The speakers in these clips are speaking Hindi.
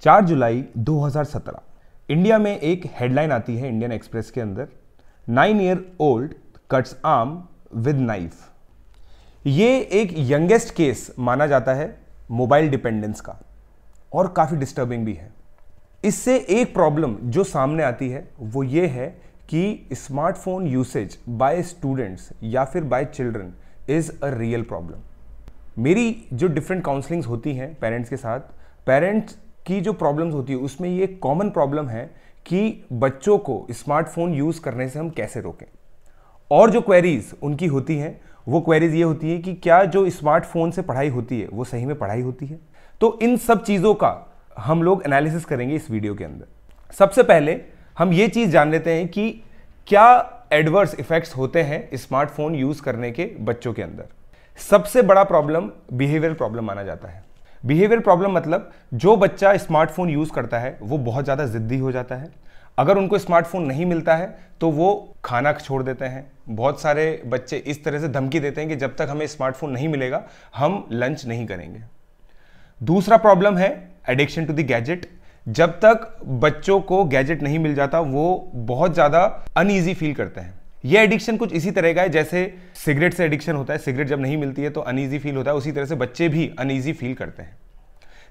4 जुलाई 2017 इंडिया में एक हेडलाइन आती है इंडियन एक्सप्रेस के अंदर, 9 year old cuts arm with knife. ये एक यंगेस्ट केस माना जाता है मोबाइल डिपेंडेंस का और काफ़ी डिस्टर्बिंग भी है। इससे एक प्रॉब्लम जो सामने आती है वो ये है कि स्मार्टफोन यूसेज बाय स्टूडेंट्स या फिर bye children is a real problem. मेरी जो डिफरेंट काउंसलिंग्स होती हैं पेरेंट्स के साथ, पेरेंट्स की जो प्रॉब्लम्स होती है उसमें ये कॉमन प्रॉब्लम है कि बच्चों को स्मार्टफोन यूज़ करने से हम कैसे रोकें। और जो क्वेरीज उनकी होती हैं वो क्वेरीज ये होती है कि क्या जो स्मार्टफोन से पढ़ाई होती है वो सही में पढ़ाई होती है। तो इन सब चीज़ों का हम लोग एनालिसिस करेंगे इस वीडियो के अंदर। सबसे पहले हम ये चीज़ जान लेते हैं कि क्या एडवर्स इफेक्ट्स होते हैं स्मार्टफोन यूज़ करने के बच्चों के अंदर। सबसे बड़ा प्रॉब्लम बिहेवियर प्रॉब्लम माना जाता है। बिहेवियर प्रॉब्लम मतलब जो बच्चा स्मार्टफोन यूज़ करता है वो बहुत ज़्यादा ज़िद्दी हो जाता है। अगर उनको स्मार्टफोन नहीं मिलता है तो वो खाना छोड़ देते हैं। बहुत सारे बच्चे इस तरह से धमकी देते हैं कि जब तक हमें स्मार्टफोन नहीं मिलेगा हम लंच नहीं करेंगे। दूसरा प्रॉब्लम है एडिक्शन टू द गैजेट। जब तक बच्चों को गैजेट नहीं मिल जाता वो बहुत ज़्यादा अनईजी फील करते हैं। यह एडिक्शन कुछ इसी तरह का है जैसे सिगरेट से एडिक्शन होता है, सिगरेट जब नहीं मिलती है तो अनईजी फील होता है, उसी तरह से बच्चे भी अनईजी फील करते हैं।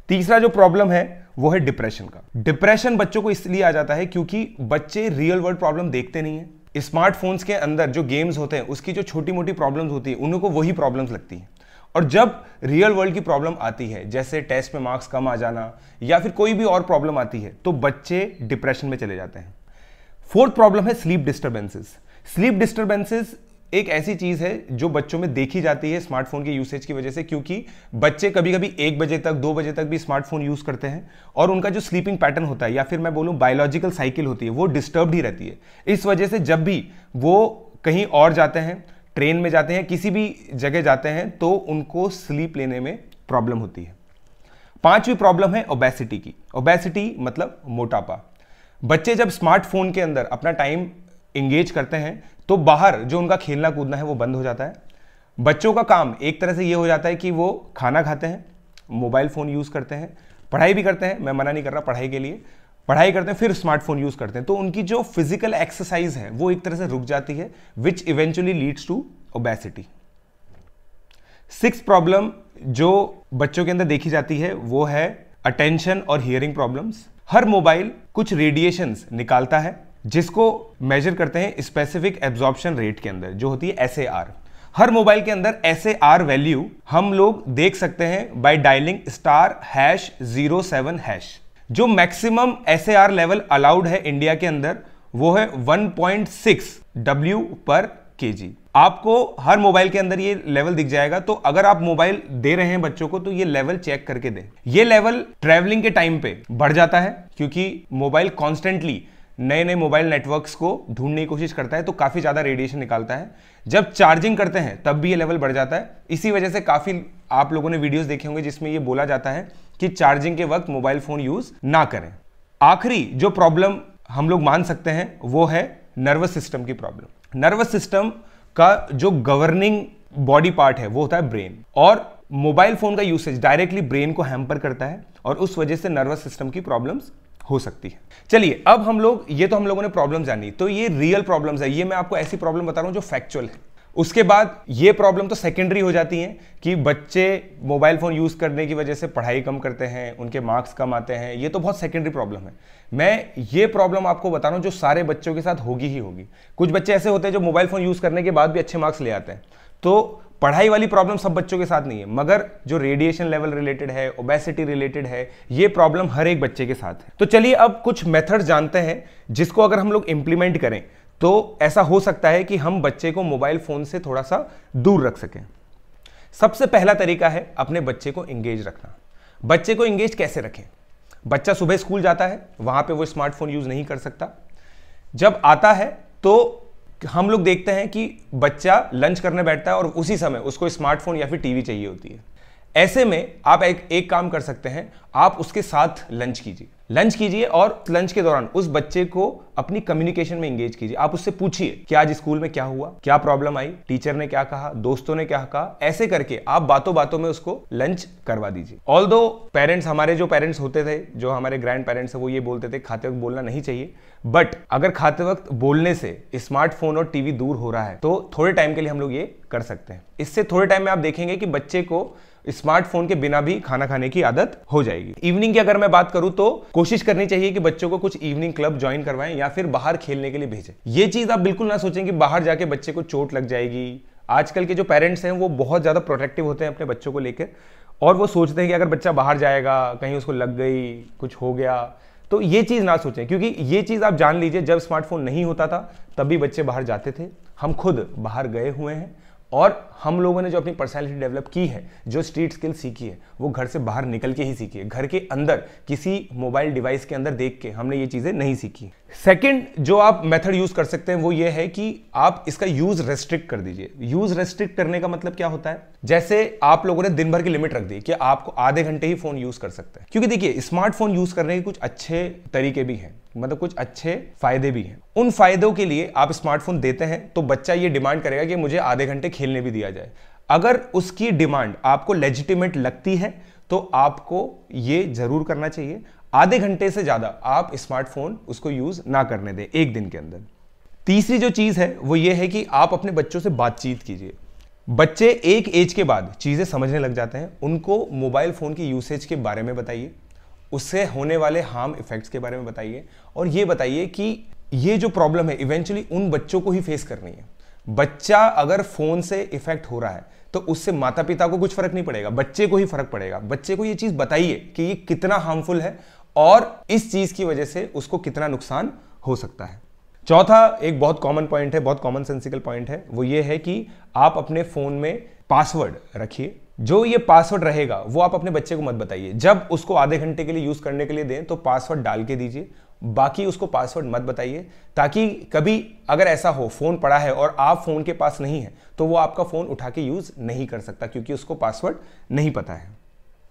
तीसरा जो प्रॉब्लम है वो है डिप्रेशन का। डिप्रेशन बच्चों को इसलिए आ जाता है क्योंकि बच्चे रियल वर्ल्ड प्रॉब्लम देखते नहीं है। स्मार्टफोन्स के अंदर जो गेम्स होते हैं उसकी जो छोटी मोटी प्रॉब्लम्स होती है उनको वही प्रॉब्लम्स लगती हैं। और जब रियल वर्ल्ड की प्रॉब्लम आती है जैसे टेस्ट में मार्क्स कम आ जाना या फिर कोई भी और प्रॉब्लम आती है तो बच्चे डिप्रेशन में चले जाते हैं। फोर्थ प्रॉब्लम है स्लीप डिस्टर्बेंसेस। स्लीप डिस्टर्बेंसेस एक ऐसी चीज है जो बच्चों में देखी जाती है स्मार्टफोन के यूसेज की वजह से, क्योंकि बच्चे कभी कभी 1 बजे तक 2 बजे तक भी स्मार्टफोन यूज करते हैं और उनका जो स्लीपिंग पैटर्न होता है या फिर मैं बोलूं बायोलॉजिकल साइकिल होती है वो डिस्टर्ब्ड ही रहती है। इस वजह से जब भी वो कहीं और जाते हैं, ट्रेन में जाते हैं, किसी भी जगह जाते हैं तो उनको स्लीप लेने में प्रॉब्लम होती है। पांचवी प्रॉब्लम है ओबेसिटी की। ओबेसिटी मतलब मोटापा। बच्चे जब स्मार्टफोन के अंदर अपना टाइम इंगेज करते हैं तो बाहर जो उनका खेलना कूदना है वो बंद हो जाता है। बच्चों का काम एक तरह से ये हो जाता है कि वो खाना खाते हैं, मोबाइल फ़ोन यूज़ करते हैं, पढ़ाई भी करते हैं, मैं मना नहीं कर रहा पढ़ाई के लिए, पढ़ाई करते हैं फिर स्मार्टफोन यूज़ करते हैं, तो उनकी जो फिजिकल एक्सरसाइज है वो एक तरह से रुक जाती है which eventually leads to obesity. 6th problem जो बच्चों के अंदर देखी जाती है वो है अटेंशन और हियरिंग प्रॉब्लम्स। हर मोबाइल कुछ रेडिएशंस निकालता है जिसको मेजर करते हैं स्पेसिफिक एब्जॉर्प्शन रेट के अंदर जो होती है SAR। हर मोबाइल के अंदर SAR वैल्यू हम लोग देख सकते हैं बाय डायलिंग *#07#। जो मैक्सिमम SAR लेवल अलाउड है इंडिया के अंदर वो है 1.6 W/kg। आपको हर मोबाइल के अंदर ये लेवल दिख जाएगा, तो अगर आप मोबाइल दे रहे हैं बच्चों को तो ये लेवल चेक करके दें। ये लेवल ट्रैवलिंग के टाइम पे बढ़ जाता है क्योंकि मोबाइल कॉन्स्टेंटली नए नए मोबाइल नेटवर्क्स को ढूंढने की कोशिश करता है तो काफ़ी ज़्यादा रेडिएशन निकालता है। जब चार्जिंग करते हैं तब भी ये लेवल बढ़ जाता है। इसी वजह से काफ़ी आप लोगों ने वीडियोस देखे होंगे जिसमें ये बोला जाता है कि चार्जिंग के वक्त मोबाइल फ़ोन यूज़ ना करें। आखिरी जो प्रॉब्लम हम लोग मान सकते हैं वो है नर्वस सिस्टम की प्रॉब्लम। नर्वस सिस्टम का जो गवर्निंग बॉडी पार्ट है वो होता है ब्रेन, और मोबाइल फ़ोन का यूसेज डायरेक्टली ब्रेन को हैम्पर करता है और उस वजह से नर्वस सिस्टम की प्रॉब्लम्स हो सकती है। चलिए अब हम लोगों ने प्रॉब्लम जानी, तो ये रियल प्रॉब्लम्स है। ये मैं आपको ऐसी प्रॉब्लम बता रहा हूं जो फैक्चुअल है। उसके बाद ये प्रॉब्लम तो सेकेंडरी हो जाती है कि बच्चे मोबाइल फोन यूज करने की वजह से पढ़ाई कम करते हैं, उनके मार्क्स कम आते हैं, ये तो बहुत सेकेंडरी प्रॉब्लम है। मैं ये प्रॉब्लम आपको बता रहा हूं जो सारे बच्चों के साथ होगी ही होगी। कुछ बच्चे ऐसे होते हैं जो मोबाइल फोन यूज करने के बाद भी अच्छे मार्क्स ले आते हैं। तो पढ़ाई वाली प्रॉब्लम सब बच्चों के साथ नहीं है, मगर जो रेडिएशन लेवल रिलेटेड है, ओबेसिटी रिलेटेड है, ये प्रॉब्लम हर एक बच्चे के साथ है। तो चलिए अब कुछ मेथड जानते हैं जिसको अगर हम लोग इंप्लीमेंट करें तो ऐसा हो सकता है कि हम बच्चे को मोबाइल फोन से थोड़ा सा दूर रख सकें। सबसे पहला तरीका है अपने बच्चे को इंगेज रखना। बच्चे को इंगेज कैसे रखें? बच्चा सुबह स्कूल जाता है, वहां पे वो स्मार्टफोन यूज नहीं कर सकता। जब आता है तो हम लोग देखते हैं कि बच्चा लंच करने बैठता है और उसी समय उसको स्मार्टफोन या फिर टीवी चाहिए होती है। ऐसे में आप एक काम कर सकते हैं, आप उसके साथ लंच कीजिए और लंच के दौरान उस बच्चे को अपनी कम्युनिकेशन में एंगेज कीजिए। आप उससे पूछिए कि आज स्कूल में क्या हुआ, क्या प्रॉब्लम आई, टीचर ने क्या कहा, दोस्तों ने क्या कहा। ऐसे करके आप बातों बातों में उसको लंच करवा दीजिए। ऑल्दो पेरेंट्स, हमारे जो पेरेंट्स होते थे, जो हमारे ग्रैंड पेरेंट्स है, वो ये बोलते थे खाते वक्त बोलना नहीं चाहिए, बट अगर खाते वक्त बोलने से स्मार्टफोन और टीवी दूर हो रहा है तो थोड़े टाइम के लिए हम लोग ये कर सकते हैं। इससे थोड़े टाइम में आप देखेंगे कि बच्चे को स्मार्टफोन के बिना भी खाना खाने की आदत हो जाएगी। इवनिंग की अगर मैं बात करूं तो कोशिश करनी चाहिए कि बच्चों को कुछ इवनिंग क्लब ज्वाइन करवाएं या फिर बाहर खेलने के लिए भेजें। ये चीज आप बिल्कुल ना सोचें कि बाहर जाके बच्चे को चोट लग जाएगी। आजकल के जो पेरेंट्स हैं वो बहुत ज्यादा प्रोटेक्टिव होते हैं अपने बच्चों को लेकर, और वो सोचते हैं कि अगर बच्चा बाहर जाएगा, कहीं उसको लग गई, कुछ हो गया, तो ये चीज ना सोचें। क्योंकि ये चीज आप जान लीजिए, जब स्मार्टफोन नहीं होता था तब भी बच्चे बाहर जाते थे। हम खुद बाहर गए हुए हैं और हम लोगों ने जो अपनी पर्सनैलिटी डेवलप की है, जो स्ट्रीट स्किल सीखी है, वो घर से बाहर निकल के ही सीखी है। घर के अंदर किसी मोबाइल डिवाइस के अंदर देख के हमने ये चीजें नहीं सीखी। सेकंड जो आप मेथड यूज कर सकते हैं वो ये है कि आप इसका यूज रेस्ट्रिक्ट कर दीजिए। यूज रेस्ट्रिक्ट करने का मतलब क्या होता है, जैसे आप लोगों ने दिन भर की लिमिट रख दी कि आपको आधे घंटे ही फोन यूज कर सकते हैं। क्योंकि देखिए, स्मार्टफोन यूज करने के कुछ अच्छे तरीके भी हैं, मतलब कुछ अच्छे फायदे भी हैं। उन फायदों के लिए आप स्मार्टफोन देते हैं तो बच्चा ये डिमांड करेगा कि मुझे आधे घंटे खेलने भी दिया जाए। अगर उसकी डिमांड आपको लेजिटिमेट लगती है तो आपको ये जरूर करना चाहिए। आधे घंटे से ज्यादा आप स्मार्टफोन उसको यूज ना करने दें एक दिन के अंदर। तीसरी जो चीज है वो ये है कि आप अपने बच्चों से बातचीत कीजिए। बच्चे एक एज के बाद चीजें समझने लग जाते हैं। उनको मोबाइल फोन की यूसेज के बारे में बताइए, उससे होने वाले हार्म इफेक्ट्स के बारे में बताइए, और ये बताइए कि ये जो प्रॉब्लम है इवेंचुअली उन बच्चों को ही फेस करनी है। बच्चा अगर फोन से इफेक्ट हो रहा है तो उससे माता पिता को कुछ फर्क नहीं पड़ेगा, बच्चे को ही फर्क पड़ेगा। बच्चे को ये चीज बताइए कि ये कितना हार्मफुल है और इस चीज की वजह से उसको कितना नुकसान हो सकता है। चौथा एक बहुत कॉमन पॉइंट है, बहुत कॉमन सेंसिकल पॉइंट है, वो ये है कि आप अपने फोन में पासवर्ड रखिए। जो ये पासवर्ड रहेगा वो आप अपने बच्चे को मत बताइए। जब उसको आधे घंटे के लिए यूज करने के लिए दें तो पासवर्ड डाल के दीजिए, बाकी उसको पासवर्ड मत बताइए, ताकि कभी अगर ऐसा हो फोन पड़ा है और आप फोन के पास नहीं है तो वो आपका फोन उठा के यूज नहीं कर सकता, क्योंकि उसको पासवर्ड नहीं पता है।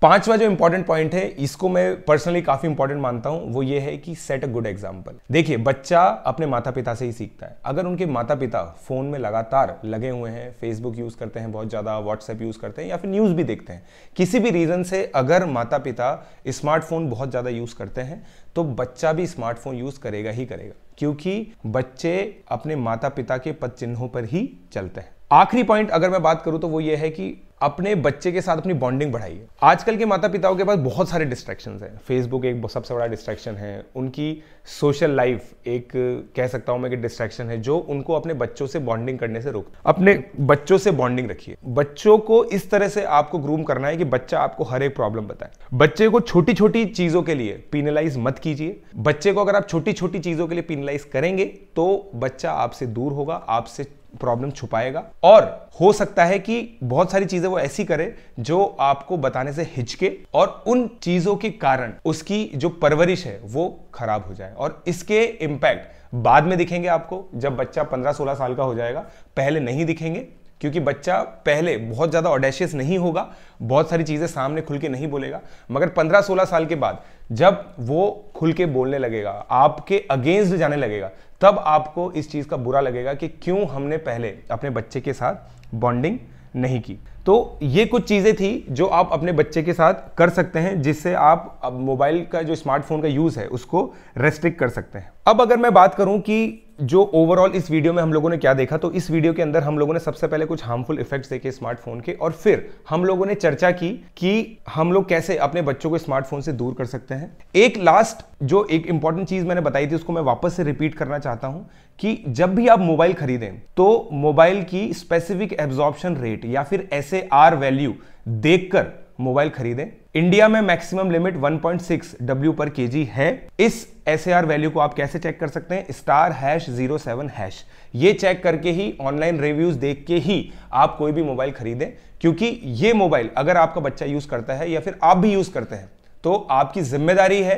पांचवा जो इंपॉर्टेंट पॉइंट है, इसको मैं पर्सनली काफी इंपॉर्टेंट मानता हूं, वो ये है कि सेट अ गुड एग्जांपल। देखिए, बच्चा अपने माता पिता से ही सीखता है। अगर उनके माता पिता फोन में लगातार लगे हुए हैं, फेसबुक यूज करते हैं बहुत ज्यादा, व्हाट्सएप यूज करते हैं या फिर न्यूज भी देखते हैं, किसी भी रीजन से अगर माता पिता स्मार्टफोन बहुत ज्यादा यूज करते हैं तो बच्चा भी स्मार्टफोन यूज करेगा ही करेगा, क्योंकि बच्चे अपने माता पिता के पद चिन्हों पर ही चलते हैं। आखिरी पॉइंट अगर मैं बात करूं तो वो ये है कि अपने बच्चे के साथ अपनी बॉन्डिंग बढ़ाइए। आजकल के माता पिताओं के पास बहुत सारे डिस्ट्रैक्शंस हैं। फेसबुक एक सबसे बड़ा डिस्ट्रैक्शन है, उनकी सोशल लाइफ एक कह सकता हूं मैं कि डिस्ट्रैक्शन है, जो उनको अपने बच्चों से बॉन्डिंग करने से रोक। अपने बच्चों से बॉन्डिंग रखिए। बच्चों को इस तरह से आपको ग्रूम करना है कि बच्चा आपको हर एक प्रॉब्लम बताए। बच्चे को छोटी छोटी चीजों के लिए पिनलाइज मत कीजिए। बच्चे को अगर आप छोटी छोटी चीजों के लिए पिनलाइज करेंगे तो बच्चा आपसे दूर होगा, आपसे प्रॉब्लम छुपाएगा, और हो सकता है कि बहुत सारी चीजें वो ऐसी करे जो आपको बताने से हिचके, और उन चीजों के कारण उसकी जो परवरिश है वो खराब हो जाए, और इसके इंपैक्ट बाद में दिखेंगे आपको जब बच्चा 15-16 साल का हो जाएगा। पहले नहीं दिखेंगे, क्योंकि बच्चा पहले बहुत ज्यादा ऑडेशियस नहीं होगा, बहुत सारी चीजें सामने खुल के नहीं बोलेगा, मगर 15-16 साल के बाद जब वो खुल के बोलने लगेगा, आपके अगेंस्ट जाने लगेगा, तब आपको इस चीज का बुरा लगेगा कि क्यों हमने पहले अपने बच्चे के साथ बॉन्डिंग नहीं की। तो ये कुछ चीजें थी जो आप अपने बच्चे के साथ कर सकते हैं, जिससे आप अब मोबाइल का जो स्मार्टफोन का यूज है उसको रेस्ट्रिक्ट कर सकते हैं। अब अगर मैं बात करूं कि जो ओवरऑल इस वीडियो में हम लोगों ने क्या देखा, तो इस वीडियो के अंदर हम लोगों ने सबसे पहले कुछ हार्मफुल इफेक्ट्स देखे स्मार्टफोन के, और फिर हम लोगों ने चर्चा की कि हम लोग कैसे अपने बच्चों को स्मार्टफोन से दूर कर सकते हैं। एक लास्ट जो एक इंपॉर्टेंट चीज मैंने बताई थी उसको मैं वापस से रिपीट करना चाहता हूं कि जब भी आप मोबाइल खरीदें तो मोबाइल की स्पेसिफिक एब्जॉर्प्शन रेट या फिर SAR वैल्यू देखकर मोबाइल खरीदें। इंडिया में मैक्सिमम लिमिट 1.6 W पर kg है। इस SAR वैल्यू को आप कैसे चेक कर सकते हैं? *#07#। ये चेक करके ही, ऑनलाइन रिव्यूज देख के ही आप कोई भी मोबाइल खरीदें, क्योंकि ये मोबाइल अगर आपका बच्चा यूज करता है या फिर आप भी यूज करते हैं तो आपकी जिम्मेदारी है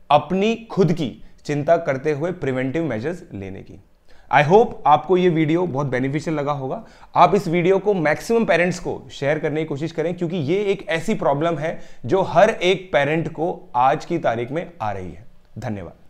अपनी खुद की चिंता करते हुए प्रिवेंटिव मेजर्स लेने की। आई होप आपको ये वीडियो बहुत बेनिफिशियल लगा होगा। आप इस वीडियो को मैक्सिमम पेरेंट्स को शेयर करने की कोशिश करें, क्योंकि ये एक ऐसी प्रॉब्लम है जो हर एक पेरेंट को आज की तारीख में आ रही है। धन्यवाद।